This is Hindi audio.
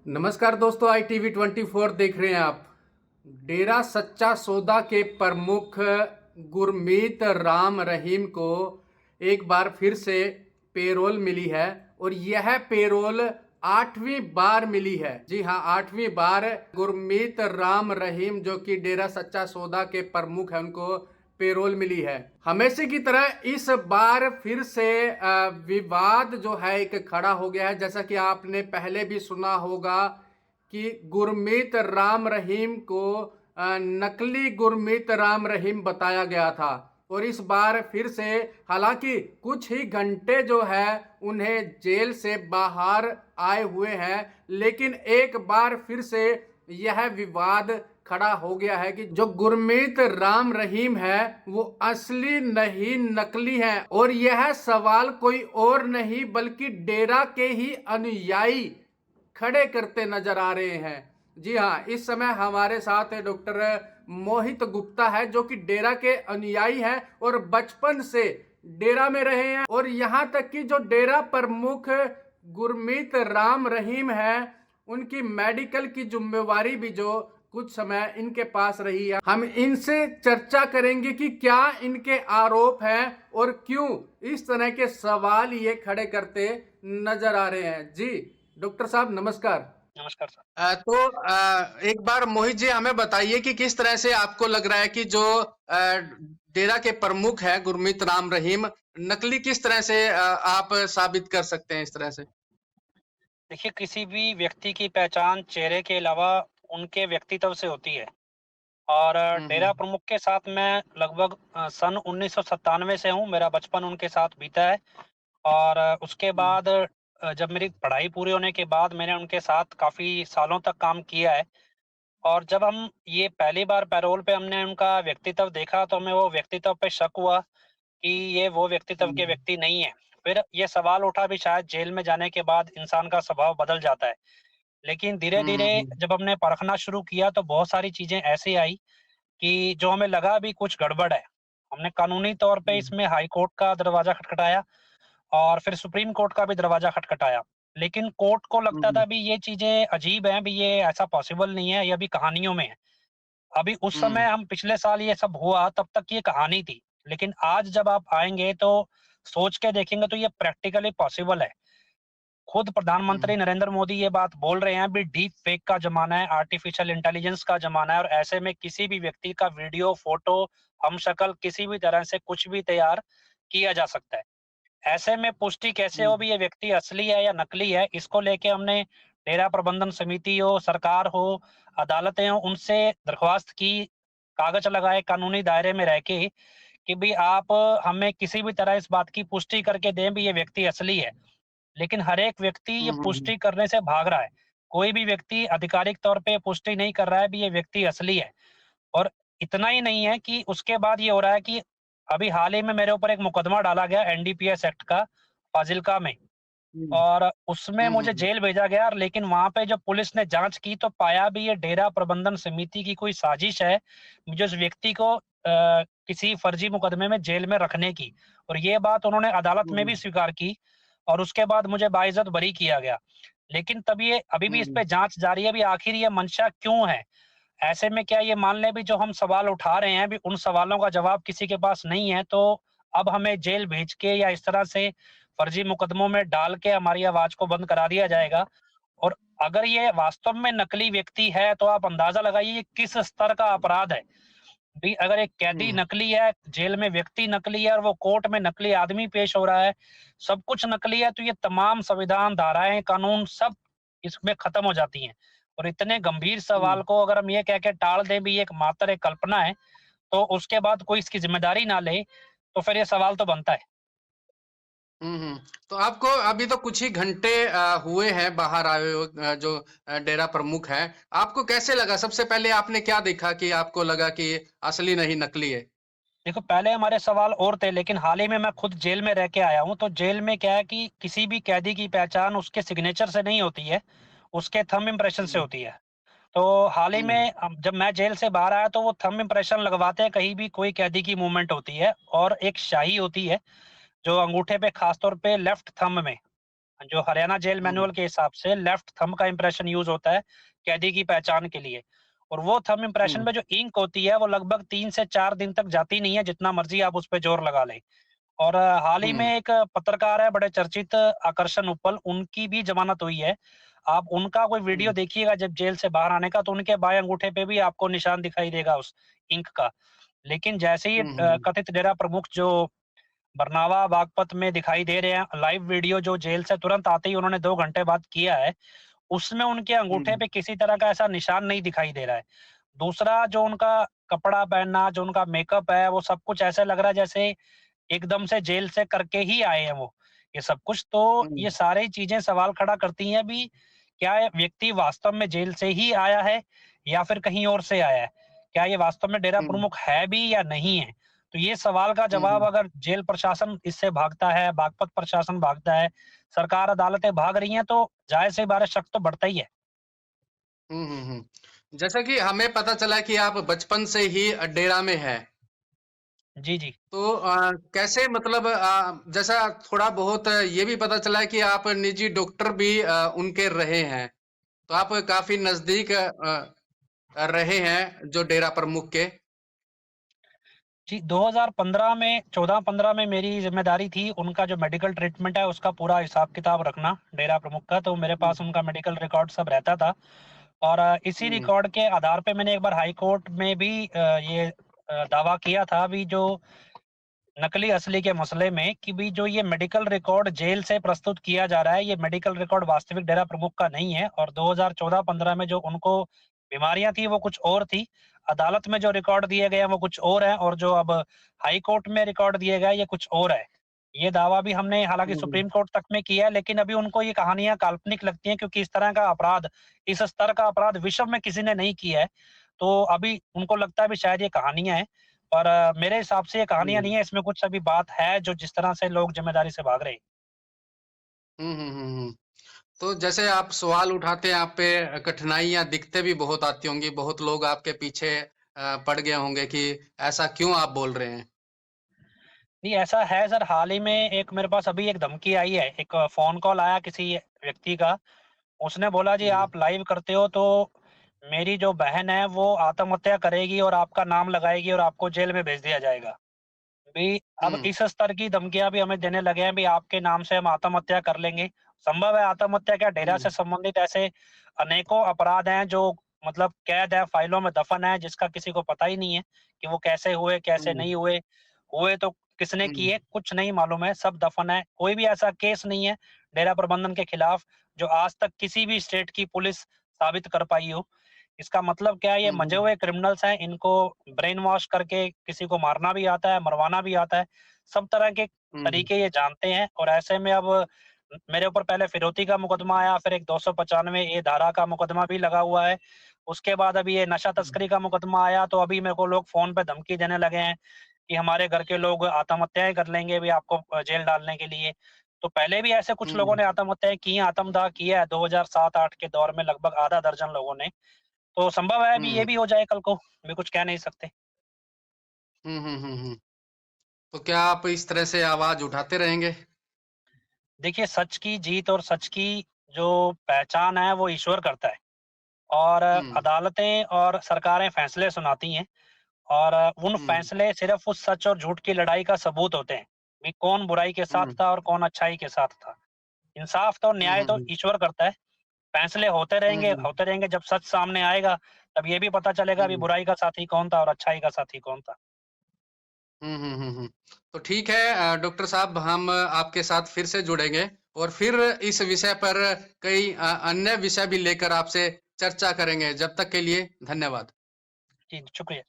नमस्कार दोस्तों, ITV24 देख रहे हैं आप। डेरा सच्चा सौदा के प्रमुख गुरमीत राम रहीम को एक बार फिर से पेरोल मिली है और यह पेरोल 8वीं बार मिली है। जी हां, 8वीं बार गुरमीत राम रहीम जो कि डेरा सच्चा सौदा के प्रमुख है, उनको पेरोल मिली है। हमेशा की तरह इस बार फिर से विवाद जो है एक खड़ा हो गया है। जैसा कि आपने पहले भी सुना होगा कि गुरमीत राम रहीम को नकली गुरमीत राम रहीम बताया गया था और इस बार फिर से, हालांकि कुछ ही घंटे जो है उन्हें जेल से बाहर आए हुए हैं, लेकिन एक बार फिर से यह विवाद खड़ा हो गया है कि जो गुरमीत राम रहीम है वो असली नहीं नकली है। और यह सवाल कोई और नहीं बल्कि डेरा के ही अनुयायी खड़े करते नजर आ रहे हैं। जी हाँ, इस समय हमारे साथ डॉक्टर मोहित गुप्ता है जो कि डेरा के अनुयायी हैं और बचपन से डेरा में रहे हैं। और यहाँ तक कि जो डेरा प्रमुख गुरमीत राम रहीम है, उनकी मेडिकल की जिम्मेवारी भी जो कुछ समय इनके पास रही है। हम इनसे चर्चा करेंगे कि क्या इनके आरोप हैं और क्यों इस तरह के सवाल ये खड़े करते नजर आ रहे हैं। जी डॉक्टर साहब, नमस्कार। नमस्कार सर। एक बार मोहित जी हमें बताइए कि किस तरह से आपको लग रहा है कि जो डेरा के प्रमुख है गुरमीत राम रहीम, नकली किस तरह से आप साबित कर सकते हैं इस तरह से? देखिए, किसी भी व्यक्ति की पहचान चेहरे के अलावा उनके व्यक्तित्व से होती है और डेरा हम्म। प्रमुख के साथ मैं लगभग सन 1997 से हूँ। मेरा बचपन उनके साथ बीता है और उसके हम्म। बाद जब मेरी पढ़ाई पूरी होने के बाद मैंने उनके साथ काफ़ी सालों तक काम किया है और जब हम ये पहली बार पैरोल पे हमने उनका व्यक्तित्व देखा, तो हमें वो व्यक्तित्व पे शक हुआ कि ये वो व्यक्तित्व के हम्म। व्यक्ति नहीं है। फिर ये सवाल उठा भी शायद जेल में जाने के बाद इंसान का स्वभाव बदल जाता है। लेकिन धीरे-धीरे हम्म। जब हमने परखना शुरू किया तो बहुत सारी चीज़ें ऐसी आई कि जो हमें लगा अभी कुछ गड़बड़ है। हमने कानूनी तौर पे हम्म। इसमें हाई कोर्ट का दरवाज़ा खटखटाया और फिर सुप्रीम कोर्ट का भी दरवाज़ा खटखटाया। लेकिन कोर्ट को लगता था हम्म। अभी ये चीज़ें अजीब हैं, अभी ये ऐसा पॉसिबल नहीं है, ये अभी कहानियों में है। अभी उस समय हम्म। हम पिछले साल ये सब हुआ तब तक ये कहानी थी। लेकिन आज जब आप आएँगे तो सोच के देखेंगे तो ये प्रैक्टिकली पॉसिबल है। खुद प्रधानमंत्री हम्म। नरेंद्र मोदी ये बात बोल रहे हैं, अभी डीप फेक का ज़माना है, आर्टिफ़िशियल इंटेलिजेंस का ज़माना है और ऐसे में किसी भी व्यक्ति का वीडियो, फ़ोटो, हमशक्ल किसी भी तरह से कुछ भी तैयार किया जा सकता है। ऐसे में पुष्टि कैसे हो हम्म। भी ये व्यक्ति असली है या नकली है, इसको लेके हमने डेरा प्रबंधन समिति हो, सरकार हो, अदालतें हों, उनसे दरख्वास्त की, कागज़ लगाए कानूनी दायरे में रह के कि भई आप हमें किसी भी तरह इस बात की पुष्टि करके दें भी ये व्यक्ति असली है। लेकिन हर एक व्यक्ति ये हम्म। पुष्टि करने से भाग रहा है। कोई भी व्यक्ति आधिकारिक तौर पे पुष्टि नहीं कर रहा है भी ये व्यक्ति असली है। और इतना ही नहीं है कि उसके बाद ये हो रहा है कि अभी हाल ही में मेरे ऊपर एक मुकदमा डाला गया एनडीपीएस एक्ट का फाजिल्का में हम्म। और उसमें मुझे हम्म। जेल भेजा गया और लेकिन वहाँ पे जब पुलिस ने जाँच की तो पाया भी ये डेरा प्रबंधन समिति की कोई साजिश है, मुझे उस व्यक्ति को किसी फर्जी मुकदमे में जेल में रखने की और ये बात उन्होंने अदालत में भी हम्म। स्वीकार की और उसके बाद मुझे बाइज़्ज़त बरी किया गया। लेकिन तब ये अभी भी इस हम्म। पे जाँच जारी है, अभी आखिर ये मंशा क्यों है? ऐसे में क्या ये मान लें भी जो हम सवाल उठा रहे हैं, अभी उन सवालों का जवाब किसी के पास नहीं है, तो अब हमें जेल भेज के या इस तरह से फर्जी मुकदमों में डाल के हमारी आवाज़ को बंद करा दिया जाएगा और अगर ये वास्तव में नकली व्यक्ति है, तो आप अंदाज़ा लगाइए ये किस स्तर का अपराध है। भई अगर एक कैदी हम्म। नकली है, जेल में व्यक्ति नकली है और वो कोर्ट में नकली आदमी पेश हो रहा है, सब कुछ नकली है, तो ये तमाम संविधान, धाराएँ, कानून सब इसमें खत्म हो जाती हैं। और इतने गंभीर हम्म। सवाल को अगर हम ये कह के टाल दें भी ये एक मात्र एक कल्पना है, तो उसके बाद कोई इसकी ज़िम्मेदारी ना ले, तो फिर ये सवाल तो बनता है। हम्म। तो आपको अभी तो कुछ ही घंटे हुए हैं बाहर आए हो, जो डेरा प्रमुख है, आपको कैसे लगा? सबसे पहले आपने क्या देखा कि आपको लगा कि असली नहीं नकली है? देखो पहले हमारे सवाल और थे लेकिन हाल ही में मैं खुद जेल में रह के आया हूँ, तो जेल में क्या है कि किसी भी कैदी की पहचान उसके सिग्नेचर से नहीं होती है, उसके थंब इम्प्रेशन से हम्म। होती है। तो हाल ही हम्म। में जब मैं जेल से बाहर आया तो वो थंब इम्प्रेशन लगवाते हैं कहीं भी कोई कैदी की मूवमेंट होती है और एक स्याही होती है, जो अंगूठे पे खास तौर पे लेफ्ट थंब में जो हरियाणा जेल हुँ, मैनुअल के हिसाब से लेफ्ट थंब का इंप्रेशन यूज़ होता है कैदी की पहचान के लिए। और वो थंब इंप्रेशन हुँ, में जो इंक होती है वो लगभग 3 से 4 दिन तक जाती नहीं है, जितना मर्ज़ी आप उस पे ज़ोर लगा लें। और हाल ही में हुँ, एक पत्रकार है बड़े चर्चित आकर्षण उपल, उनकी भी ज़मानत हुई है। आप उनका कोई वीडियो हुँ, देखिएगा जब जेल से बाहर आने का, तो उनके बाएँ अंगूठे पे भी आपको निशान दिखाई देगा उस इंक का। लेकिन जैसे ही हुँ, हुँ, कथित डेरा प्रमुख जो बरनावा बागपत में दिखाई दे रहे हैं, लाइव वीडियो जो जेल से तुरंत आते ही उन्होंने 2 घंटे बाद किया है, उसमें उनके अंगूठे हुँ, पे किसी तरह का ऐसा निशान नहीं दिखाई दे रहा है। दूसरा जो उनका कपड़ा पहनना, जो उनका मेकअप है, वो सब कुछ ऐसा लग रहा है जैसे एकदम से जेल से करके ही आए हैं वो, ये सब कुछ। तो हुँ, ये सारी चीज़ें सवाल खड़ा करती हैं भी, क्या ये व्यक्ति वास्तव में जेल से ही आया है या फिर कहीं और से आया है? क्या ये वास्तव में डेरा हुँ, प्रमुख है भी या नहीं है? तो ये सवाल का हुँ, जवाब हुँ, अगर जेल प्रशासन इससे भागता है, बागपत प्रशासन भागता है, सरकार अदालतें भाग रही हैं, तो ज़ाहिर-सी बात है शक तो बढ़ता ही है। हुँ, हुँ, हुँ। जैसा कि हमें पता चला कि आप बचपन से ही डेरा में हैं। जी, जी। तो कैसे मतलब जैसा थोड़ा बहुत ये भी पता चला है कि आप निजी डॉक्टर भी उनके रहे हैं। तो आप काफ़ी नज़दीक रहे हैं जो डेरा प्रमुख के। जी, 2015 में 14-15 में मेरी ज़िम्मेदारी थी उनका जो मेडिकल ट्रीटमेंट है उसका पूरा हिसाब-किताब रखना, डेरा प्रमुख का, तो मेरे हुँ, पास उनका मेडिकल रिकॉर्ड सब रहता था। और इसी हुँ, रिकॉर्ड के आधार पे मैंने एक बार हाई कोर्ट में भी ये दावा किया था भी जो नकली असली के मसले में कि भी जो ये मेडिकल रिकॉर्ड जेल से प्रस्तुत किया जा रहा है, ये मेडिकल रिकॉर्ड वास्तविक डेरा प्रमुख का नहीं है और 2014-15 में जो उनको बीमारियाँ थी वो कुछ और थी। अदालत में जो रिकॉर्ड दिए गए हैं वो कुछ और हैं और जो अब हाई कोर्ट में रिकॉर्ड दिए गए हैं ये कुछ और है। ये दावा भी हमने हालाँकि हुँ, हुँ, सुप्रीम कोर्ट तक में किया है, लेकिन अभी उनको ये कहानियाँ काल्पनिक लगती हैं क्योंकि इस तरह का अपराध, इस स्तर का अपराध विश्व में किसी ने नहीं किया है। तो अभी उनको लगता है भी शायद ये कहानियाँ हैं। पर मेरे हिसाब से ये कहानियाँ नहीं हुँ, है, इसमें कुछ अभी बात है जो जिस तरह से लोग ज़िम्मेदारी से भाग रहे हैं। हुँ, हुँ, हुँ, हुँ। तो जैसे आप सवाल उठाते हैं, आप पे कठिनाइयाँ दिक्कतें भी बहुत आती होंगी, बहुत लोग आपके पीछे पड़ गए होंगे कि ऐसा क्यों आप बोल रहे हैं? नहीं, ऐसा है सर, हाल ही में एक मेरे पास अभी एक धमकी आई है, एक फ़ोन कॉल आया किसी व्यक्ति का, उसने बोला जी हुँ, आप लाइव करते हो तो मेरी जो बहन है वो आत्महत्या करेगी और आपका नाम लगाएगी और आपको जेल में भेज दिया जाएगा। भी अब हुँ, इस स्तर की धमकियाँ भी हमें देने लगे हैं भी आपके नाम से हम आत्महत्या कर लेंगे। संभव है आत्महत्या क्या, डेरा से हुँ, संबंधित ऐसे अनेकों अपराध हैं जो मतलब कैद है, फाइलों में दफ़न है, जिसका किसी को पता ही नहीं है कि वो कैसे हुए, कैसे हुँ, नहीं हुए। हुए तो किसने हुँ, किए, कुछ नहीं मालूम है, सब दफ़न है। कोई भी ऐसा केस नहीं है डेरा प्रबंधन के खिलाफ जो आज तक किसी भी स्टेट की पुलिस साबित कर पाई हो। इसका मतलब क्या है, ये हुँ, मंजे हुँ, हुए क्रिमिनल्स हैं, इनको ब्रेन वॉश करके किसी को मारना भी आता है, मरवाना भी आता है। सब तरह के हुँ, तरीके ये जानते हैं और ऐसे में अब मेरे ऊपर पहले फिरौती का मुकदमा आया, फिर एक 295 ए धारा का मुकदमा भी लगा हुआ है। उसके बाद अभी ये नशा हुँ, तस्करी का मुकदमा आया, तो अभी मेरे को लोग फ़ोन पे धमकी देने लगे हैं कि हमारे घर के लोग आत्महत्याएँ कर लेंगे भी आपको जेल डालने के लिए। तो पहले भी ऐसे कुछ लोगों हुँ, ने आत्महत्याएँ की हैं, आत्मदाह किया है 2007-8 के दौर में लगभग आधा दर्जन लोगों ने। तो संभव है अभी ये हुँ, भी हो जाए कल को, अभी कुछ कह नहीं सकते। हुँ, हुँ, हुँ, हुँ। तो क्या आप इस तरह से आवाज़ उठाते रहेंगे? देखिए, सच की जीत और सच की जो पहचान है वो ईश्वर करता है और हुँ, अदालतें और सरकारें फैसले सुनाती हैं और उन हुँ, फैसले सिर्फ़ उस सच और झूठ की लड़ाई का सबूत होते हैं, कि कौन बुराई के साथ हुँ, था और कौन अच्छाई के साथ था। इंसाफ तो हुँ, न्याय हुँ, तो हुँ, ईश्वर करता है, फैसले हुँ, हुँ, होते रहेंगे, जब सच सामने आएगा, तब ये भी पता चलेगा अभी हुँ, बुराई का साथी कौन था और अच्छाई का साथी कौन था। हुँ, हुँ, हुँ, हुँ। तो ठीक है डॉक्टर साहब हम आपके साथ फिर से जुड़ेंगे और फिर इस विषय पर कई अन्य विषय भी लेकर आपसे चर्चा करेंगे। जब तक के लिए धन्यवाद। जी, शुक्रिया।